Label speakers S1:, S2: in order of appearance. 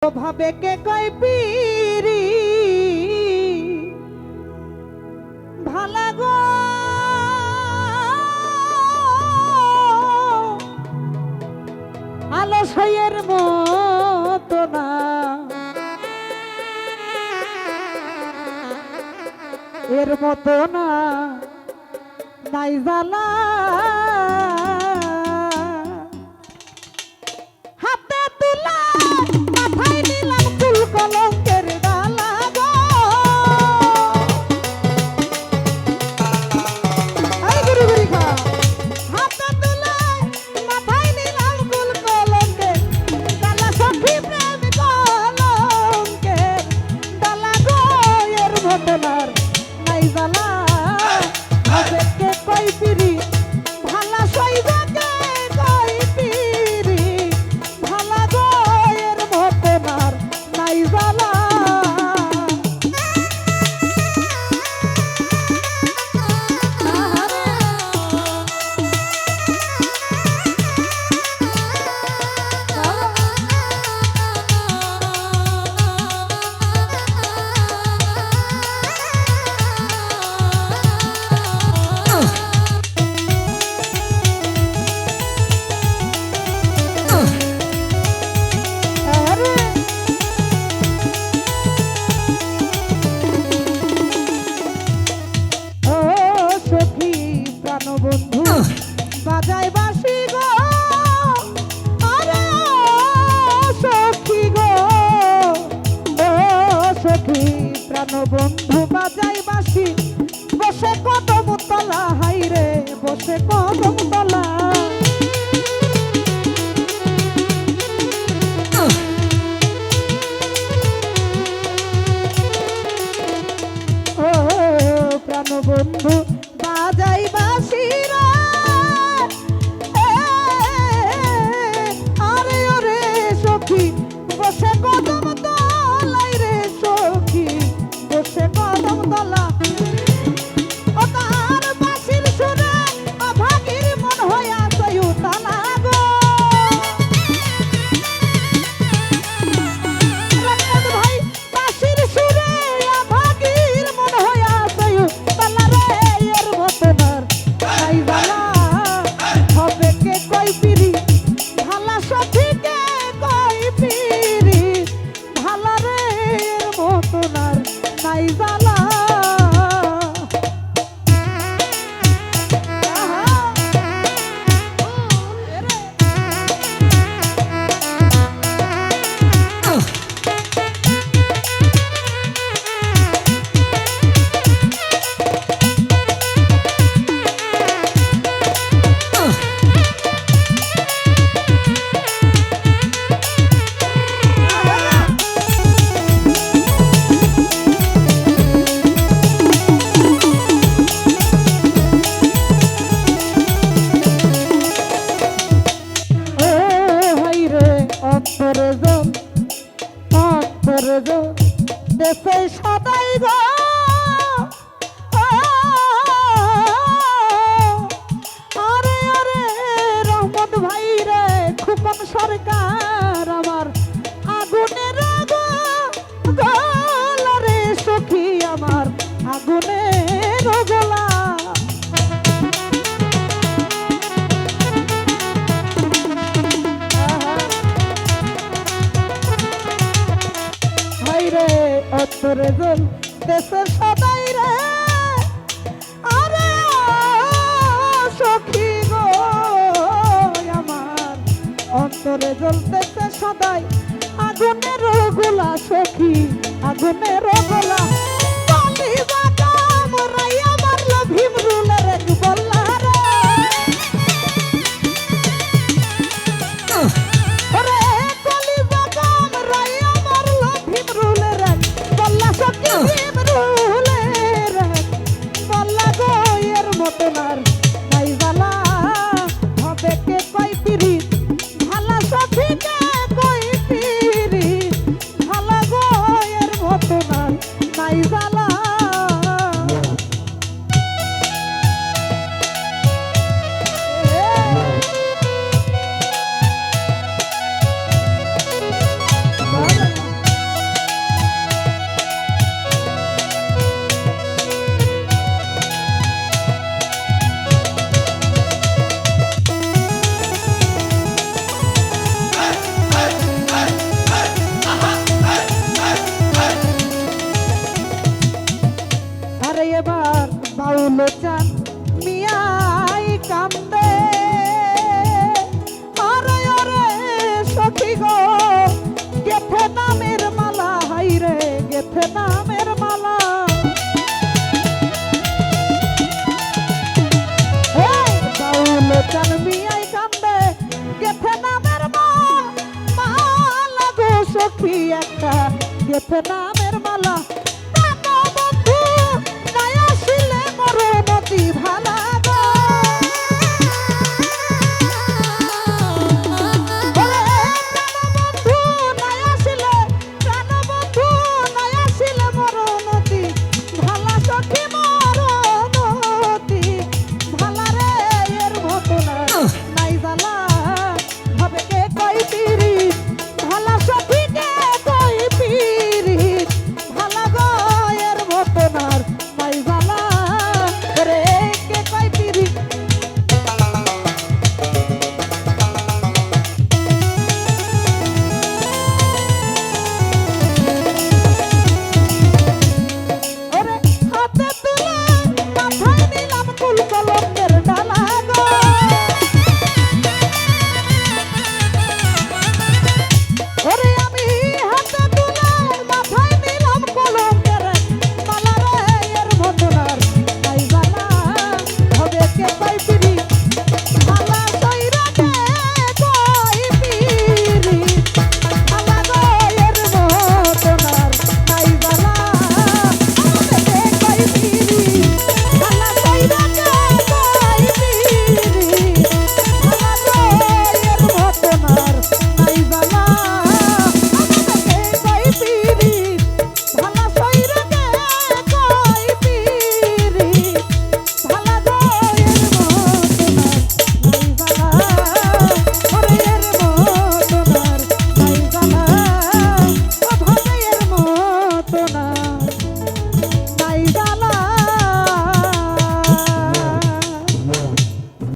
S1: ভাবে কে কয় পিরি ভালা গো আলসের মতো না এর মতো না নাই জ্বালা হাতে তুলা মাথায় নিলাম ফুল কলঙ্কের ডালা গো আরে গুরু গুরি খা হাতে তুলা মাথায় নিলাম ফুল কলঙ্কের ডালা সখী প্রেম কলঙ্কের ডালা গো এর মতো না নাই জ্বালা হবে কে কই পিরি ভালা সইবা কে কই পিরি ভালা গো এর মতো নার নাই জ্বালা বন্ধু বাজায় বাঁশি গো আরে সখী গো ও সখী প্রাণ বন্ধু বাজায় বাঁশি বসে কদম তলা হাইরে বসে কদম তলা ও প্রাণ বন্ধু বাজাই বাঁশি রে আরে ওরে সখী বসে কদম তলাই রে সখী বসে কদম তলা ও তার বাঁশির সুরে অভাগীর মন হইয়া সয়ু তালা গো রহমত ভাই বাঁশির সুরে অভাগীর মন হইয়া সয়ু তালা রে এর মতো নার নাই জ্বালা হবে কে কই পিরি ভালা সখী কে কই পিরি ভালা রে এর মতো নার নাই জ্বালা দেশে সদাই গো আরে আরে রহমত ভাই রে খুকন সরকার আমার আগুনের গোলা রে সখী আমার আগুনের গোলা অন্তরে জল দেশে সদাই রে আরে সখী গো আমার অন্তরে জল দেশে সদাই আগুনের গোলা সখী আগুনের গোলা বলি বাবা মরাই আমার লভিম রুলের এক বল্লা রে নাই জ্বালা হবে কে কই পিরি ভালা সখী কে কই পিরি ভালা গো এর মতো একটা গেথে নাম